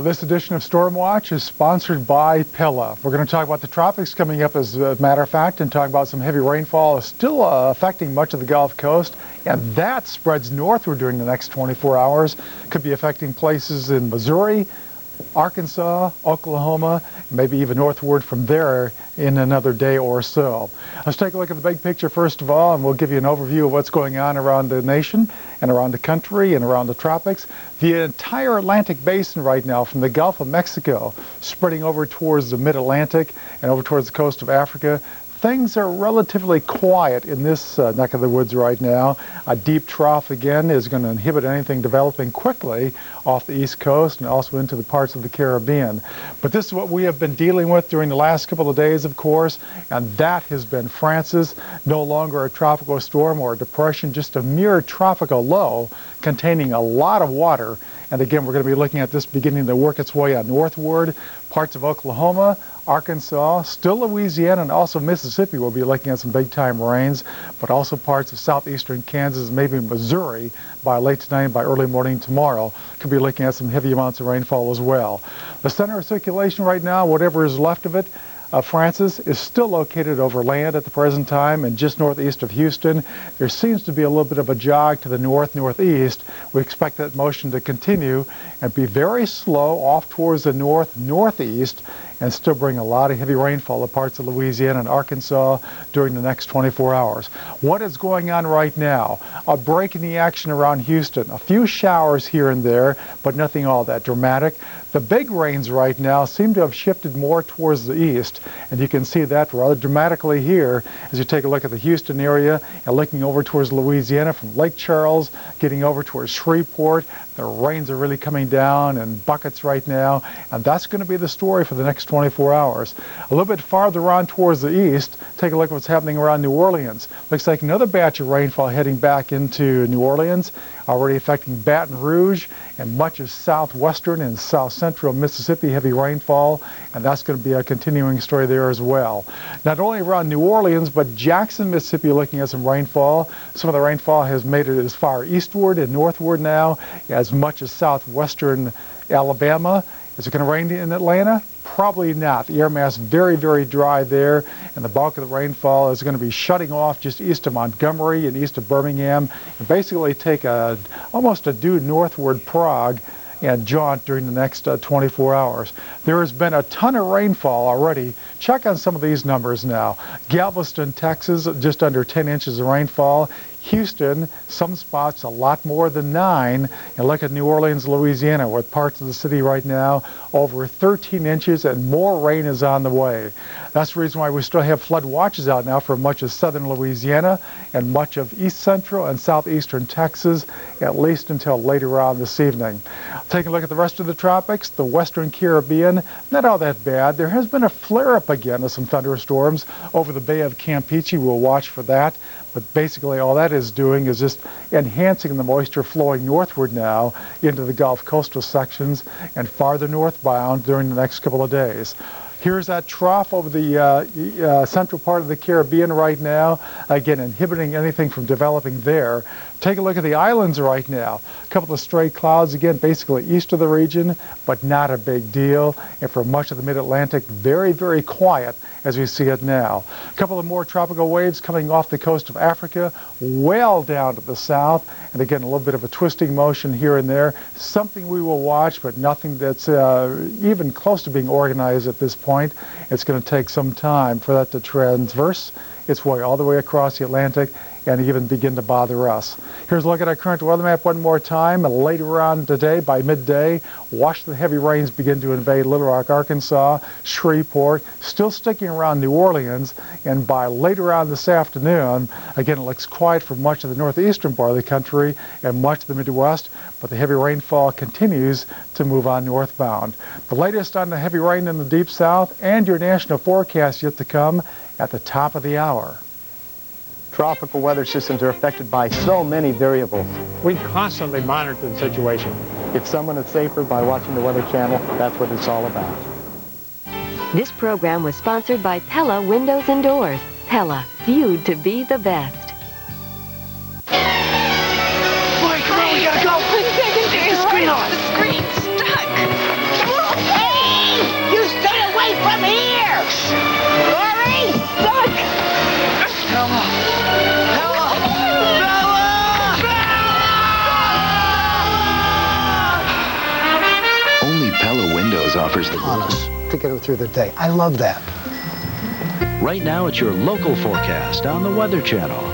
This edition of Storm Watch is sponsored by Pella. We're going to talk about the tropics coming up, as a matter of fact, and talk about some heavy rainfall still affecting much of the Gulf Coast, and that spreads northward during the next 24 hours. Could be affecting places in Missouri, Arkansas, Oklahoma, maybe even northward from there in another day or so. Let's take a look at the big picture first of all, and we'll give you an overview of what's going on around the nation and around the country and around the tropics. The entire Atlantic basin right now, from the Gulf of Mexico spreading over towards the mid-Atlantic and over towards the coast of Africa. Things are relatively quiet in this neck of the woods right now. A deep trough again is going to inhibit anything developing quickly off the east coast and also into the parts of the Caribbean. But this is what we have been dealing with during the last couple of days, of course, and that has been Francis. No longer a tropical storm or a depression, just a mere tropical low containing a lot of water. And again, we're going to be looking at this beginning to work its way on northward. Parts of Oklahoma, Arkansas, still Louisiana, and also Mississippi will be looking at some big-time rains, but also parts of southeastern Kansas, maybe Missouri, by late tonight and by early morning tomorrow. Could be looking at some heavy amounts of rainfall as well. The center of circulation right now, whatever is left of it, Francis, is still located over land at the present time and just northeast of Houston. There seems to be a little bit of a jog to the north-northeast. We expect that motion to continue and be very slow off towards the north-northeast and still bring a lot of heavy rainfall to parts of Louisiana and Arkansas during the next 24 hours. What is going on right now? A break in the action around Houston. A few showers here and there, but nothing all that dramatic. The big rains right now seem to have shifted more towards the east, and you can see that rather dramatically here as you take a look at the Houston area and looking over towards Louisiana from Lake Charles, getting over towards Shreveport. The rains are really coming down in buckets right now, and that's going to be the story for the next 24 hours. A little bit farther on towards the east, take a look at what's happening around New Orleans. Looks like another batch of rainfall heading back into New Orleans, already affecting Baton Rouge and much of southwestern and south central Mississippi, heavy rainfall, and that's going to be a continuing story there as well. Not only around New Orleans, but Jackson, Mississippi, looking at some rainfall. Some of the rainfall has made it as far eastward and northward now, as much as southwestern Alabama. Is it going to rain in Atlanta? Probably not. The air mass very, very dry there, and the bulk of the rainfall is going to be shutting off just east of Montgomery and east of Birmingham, and basically take almost a due northward prog and jaunt during the next 24 hours. There has been a ton of rainfall already. Check on some of these numbers now. Galveston, Texas, just under 10 inches of rainfall. Houston, some spots a lot more than 9. And look at New Orleans, Louisiana, with parts of the city right now over 13 inches, and more rain is on the way. That's the reason why we still have flood watches out now for much of southern Louisiana and much of east central and southeastern Texas, at least until later on this evening. Taking a look at the rest of the tropics, the western Caribbean, not all that bad. There has been a flare-up again of some thunderstorms over the Bay of Campeche. We'll watch for that. But basically all that is doing is just enhancing the moisture flowing northward now into the Gulf coastal sections and farther northbound during the next couple of days. Here's that trough over the central part of the Caribbean right now, again inhibiting anything from developing there. Take a look at the islands right now. A couple of stray clouds, again, basically east of the region, but not a big deal. And for much of the mid-Atlantic, very, very quiet as we see it now. A couple of more tropical waves coming off the coast of Africa, well down to the south. And again, a little bit of a twisting motion here and there. Something we will watch, but nothing that's even close to being organized at this point. It's going to take some time for that to transverse its way all the way across the Atlantic and even begin to bother us. Here's a look at our current weather map one more time. Later on today, by midday, watch the heavy rains begin to invade Little Rock, Arkansas, Shreveport, still sticking around New Orleans, and by later on this afternoon, again, it looks quiet for much of the northeastern part of the country and much of the Midwest, but the heavy rainfall continues to move on northbound. The latest on the heavy rain in the deep south and your national forecast yet to come at the top of the hour. Tropical weather systems are affected by so many variables. We constantly monitor the situation. If someone is safer by watching the Weather Channel, that's what it's all about. This program was sponsored by Pella Windows and Doors. Pella, viewed to be the best. Boy, come on, we gotta go! Get the screen on! The screen's stuck! Come on! to get them through the day. I love that. Right now, it's your local forecast on the Weather Channel.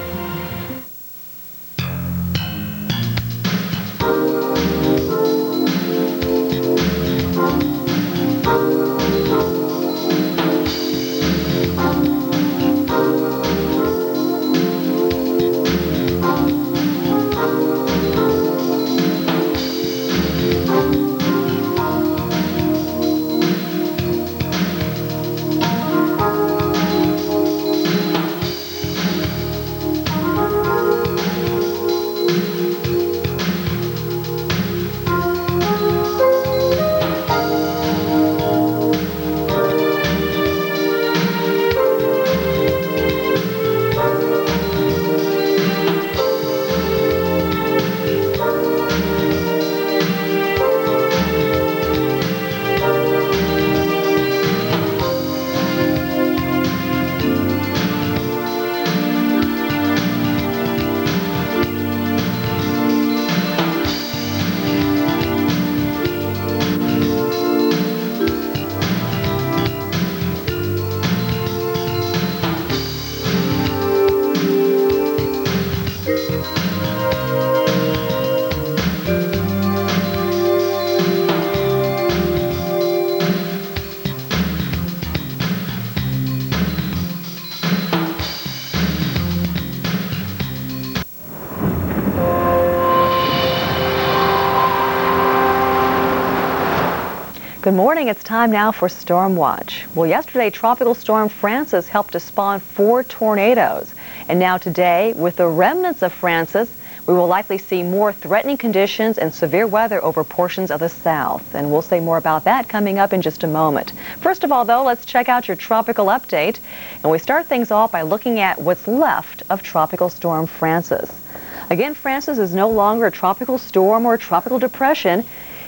Good morning. It's time now for Storm Watch. Well, yesterday, Tropical Storm Francis helped to spawn 4 tornadoes. And now today, with the remnants of Francis, we will likely see more threatening conditions and severe weather over portions of the south. And we'll say more about that coming up in just a moment. First of all, though, let's check out your tropical update. And we start things off by looking at what's left of Tropical Storm Francis. Again, Francis is no longer a tropical storm or a tropical depression.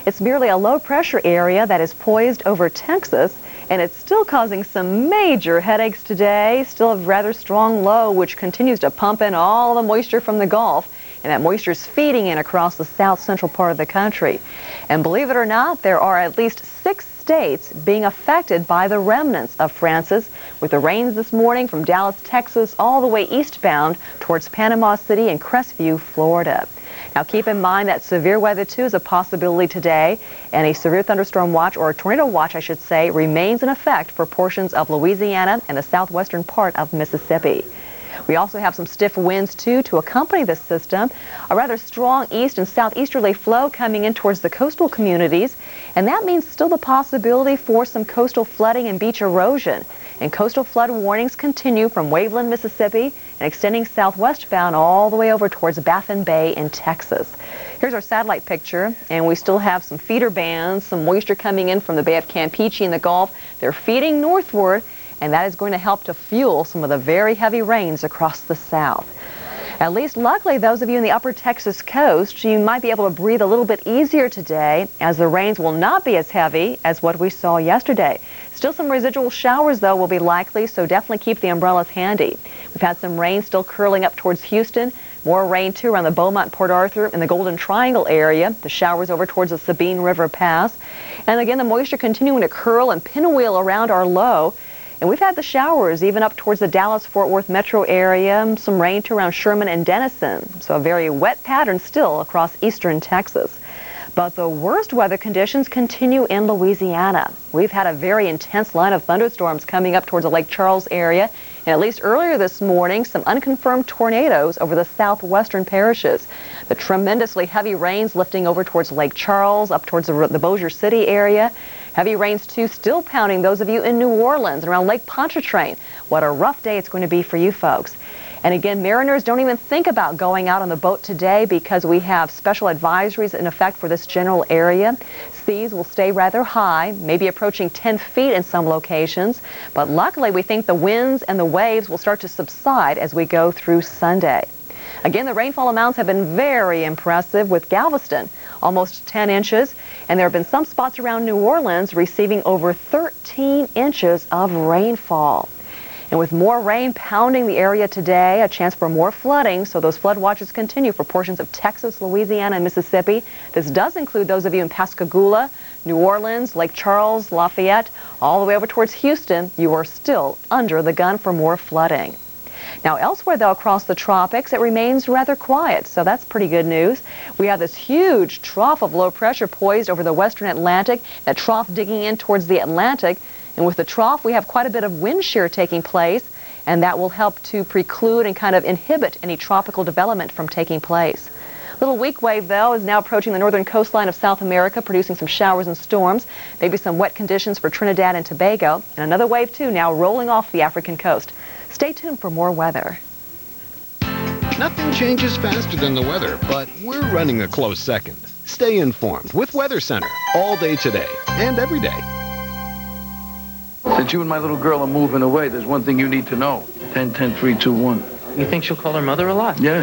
It's merely a low-pressure area that is poised over Texas, and it's still causing some major headaches today. Still a rather strong low, which continues to pump in all the moisture from the Gulf, and that moisture is feeding in across the south-central part of the country. And believe it or not, there are at least 6 states being affected by the remnants of Francis, with the rains this morning from Dallas, Texas, all the way eastbound towards Panama City and Crestview, Florida. Now keep in mind that severe weather too is a possibility today, and a severe thunderstorm watch, or a tornado watch I should say, remains in effect for portions of Louisiana and the southwestern part of Mississippi. We also have some stiff winds too to accompany this system, a rather strong east and southeasterly flow coming in towards the coastal communities, and that means still the possibility for some coastal flooding and beach erosion. And coastal flood warnings continue from Waveland, Mississippi, and extending southwestbound all the way over towards Baffin Bay in Texas. Here's our satellite picture, and we still have some feeder bands, some moisture coming in from the Bay of Campeche in the Gulf. They're feeding northward, and that is going to help to fuel some of the very heavy rains across the south. At least luckily, those of you in the upper Texas coast, you might be able to breathe a little bit easier today, as the rains will not be as heavy as what we saw yesterday. Still some residual showers, though, will be likely, so definitely keep the umbrellas handy. We've had some rain still curling up towards Houston. More rain, too, around the Beaumont, Port Arthur, and the Golden Triangle area. The showers over towards the Sabine River Pass. And again, the moisture continuing to curl and pinwheel around our low. And we've had the showers even up towards the Dallas-Fort Worth metro area, some rain to around Sherman and Denison. So a very wet pattern still across eastern Texas. But the worst weather conditions continue in Louisiana. We've had a very intense line of thunderstorms coming up towards the Lake Charles area. And at least earlier this morning, some unconfirmed tornadoes over the southwestern parishes. The tremendously heavy rains lifting over towards Lake Charles, up towards the Bossier City area. Heavy rains, too, still pounding those of you in New Orleans and around Lake Pontchartrain. What a rough day it's going to be for you folks. And again, mariners, don't even think about going out on the boat today because we have special advisories in effect for this general area. Seas will stay rather high, maybe approaching 10 feet in some locations. But luckily, we think the winds and the waves will start to subside as we go through Sunday. Again, the rainfall amounts have been very impressive, with Galveston almost 10 inches, and there have been some spots around New Orleans receiving over 13 inches of rainfall. And with more rain pounding the area today, a chance for more flooding, so those flood watches continue for portions of Texas, Louisiana, and Mississippi. This does include those of you in Pascagoula, New Orleans, Lake Charles, Lafayette, all the way over towards Houston. You are still under the gun for more flooding. Now elsewhere, though, across the tropics, it remains rather quiet, so that's pretty good news. We have this huge trough of low pressure poised over the western Atlantic, that trough digging in towards the Atlantic. And with the trough, we have quite a bit of wind shear taking place, and that will help to preclude and kind of inhibit any tropical development from taking place. Little weak wave, though, is now approaching the northern coastline of South America, producing some showers and storms, maybe some wet conditions for Trinidad and Tobago, and another wave, too, now rolling off the African coast. Stay tuned for more weather. Nothing changes faster than the weather, but we're running a close second. Stay informed with Weather Center all day today and every day. Since you and my little girl are moving away, there's one thing you need to know. 10, 10, 3, 2, 1. You think she'll call her mother a lot? Yeah.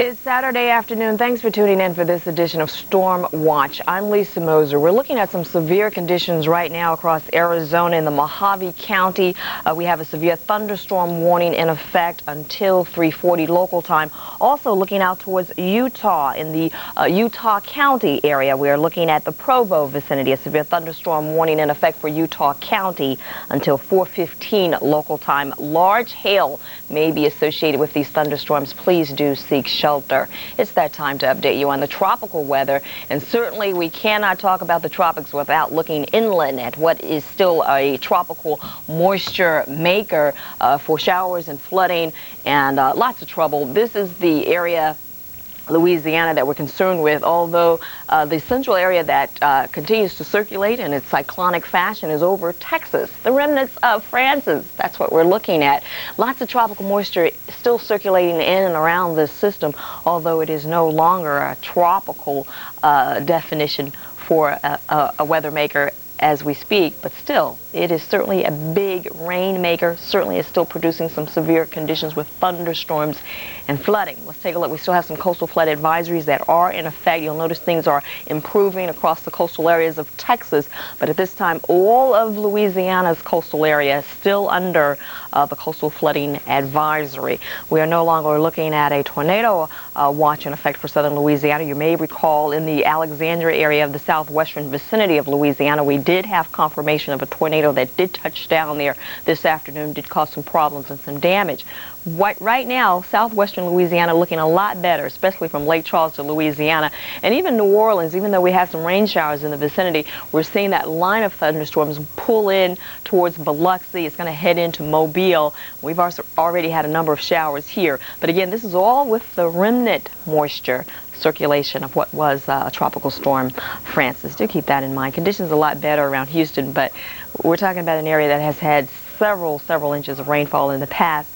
It's Saturday afternoon. Thanks for tuning in for this edition of Storm Watch. I'm Lisa Moser. We're looking at some severe conditions right now across Arizona in the Mojave County. We have a severe thunderstorm warning in effect until 3:40 local time. Also looking out towards Utah in the Utah County area. We are looking at the Provo vicinity. A severe thunderstorm warning in effect for Utah County until 4:15 local time. Large hail may be associated with these thunderstorms. Please do seek shelter. It's that time to update you on the tropical weather, and certainly we cannot talk about the tropics without looking inland at what is still a tropical moisture maker for showers and flooding and lots of trouble. This is the area, Louisiana, that we're concerned with, although the central area that continues to circulate in its cyclonic fashion is over Texas, the remnants of Francis. That's what we're looking at. Lots of tropical moisture still circulating in and around this system, although it is no longer a tropical definition for a weather maker as we speak, but still, it is certainly a big rain maker. Certainly is still producing some severe conditions with thunderstorms and flooding. Let's take a look. We still have some coastal flood advisories that are in effect. You'll notice things are improving across the coastal areas of Texas, but at this time, all of Louisiana's coastal area is still under the coastal flooding advisory. We are no longer looking at a tornado watch in effect for southern Louisiana. You may recall in the Alexandria area of the southwestern vicinity of Louisiana, we did have confirmation of a tornado that did touch down there this afternoon, did cause some problems and some damage. Right now, southwestern Louisiana looking a lot better, especially from Lake Charles to Louisiana. And even New Orleans, even though we have some rain showers in the vicinity, we're seeing that line of thunderstorms pull in towards Biloxi. It's going to head into Mobile. We've also already had a number of showers here. But again, this is all with the remnant moisture circulation of what was Tropical Storm Francis. Do keep that in mind. Conditions a lot better around Houston, but we're talking about an area that has had several inches of rainfall in the past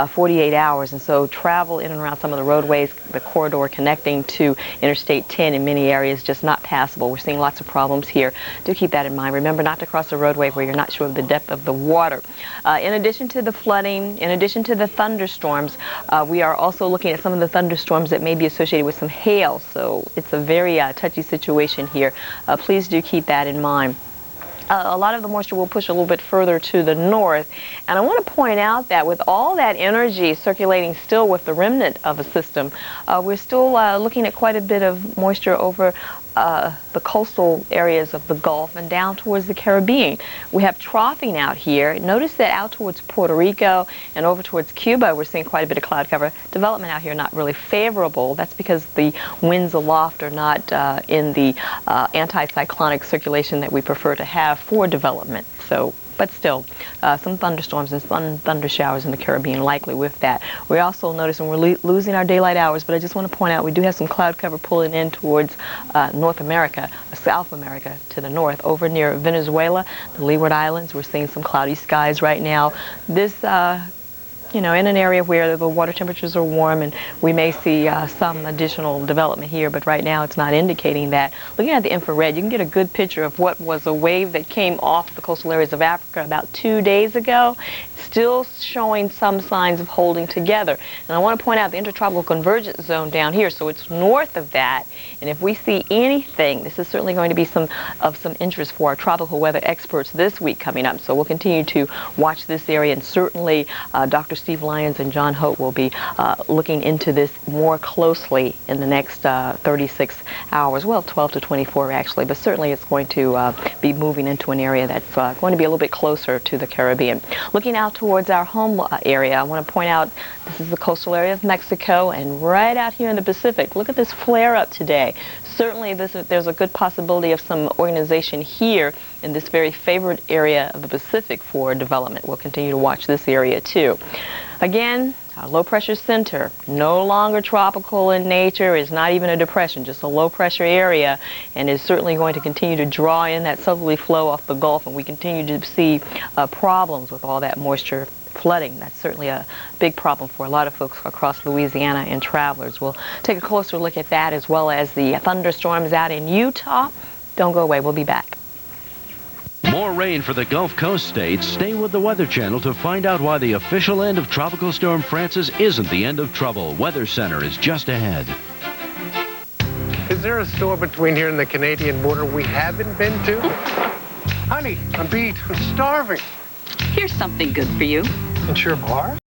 48 hours, and so travel in and around some of the roadways, the corridor connecting to Interstate 10 in many areas, just not passable. We're seeing lots of problems here. Do keep that in mind. Remember not to cross the roadway where you're not sure of the depth of the water. In addition to the flooding, in addition to the thunderstorms, we are also looking at some of the thunderstorms that may be associated with some hail, so it's a very touchy situation here. Please do keep that in mind. A lot of the moisture will push a little bit further to the north. And I want to point out that with all that energy circulating still with the remnant of a system, we're still looking at quite a bit of moisture over the coastal areas of the Gulf and down towards the Caribbean. We have troughing out here. Notice that out towards Puerto Rico and over towards Cuba, we're seeing quite a bit of cloud cover. Development out here not really favorable. That's because the winds aloft are not in the anticyclonic circulation that we prefer to have for development. So, but still, some thunderstorms and some thunder showers in the Caribbean likely with that. We also noticing we're losing our daylight hours, but I just want to point out we do have some cloud cover pulling in towards North America, South America to the north, over near Venezuela, the Leeward Islands. We're seeing some cloudy skies right now. This in an area where the water temperatures are warm, and we may see some additional development here, but right now it's not indicating that. Looking at the infrared, you can get a good picture of what was a wave that came off the coastal areas of Africa about 2 days ago, still showing some signs of holding together. And I want to point out the intertropical convergence zone down here, so it's north of that, and if we see anything, this is certainly going to be of some interest for our tropical weather experts this week coming up. So we'll continue to watch this area, and certainly Dr. Steve Lyons and John Hope will be looking into this more closely in the next 36 hours, well, 12 to 24 actually, but certainly it's going to be moving into an area that's going to be a little bit closer to the Caribbean. Looking out towards our home area, I want to point out this is the coastal area of Mexico, and right out here in the Pacific, look at this flare-up today. Certainly there's a good possibility of some organization here in this very favored area of the Pacific for development. We'll continue to watch this area too. Again, our low pressure center, no longer tropical in nature, is not even a depression, just a low pressure area, and is certainly going to continue to draw in that southerly flow off the Gulf, and we continue to see problems with all that moisture flooding. That's certainly a big problem for a lot of folks across Louisiana and travelers. We'll take a closer look at that, as well as the thunderstorms out in Utah. Don't go away, we'll be back. More rain for the Gulf Coast states. Stay with the Weather Channel to find out why the official end of Tropical Storm Frances isn't the end of trouble. Weather Center is just ahead. Is there a store between here and the Canadian border we haven't been to? Honey, I'm beat. I'm starving. Here's something good for you. Insure bar?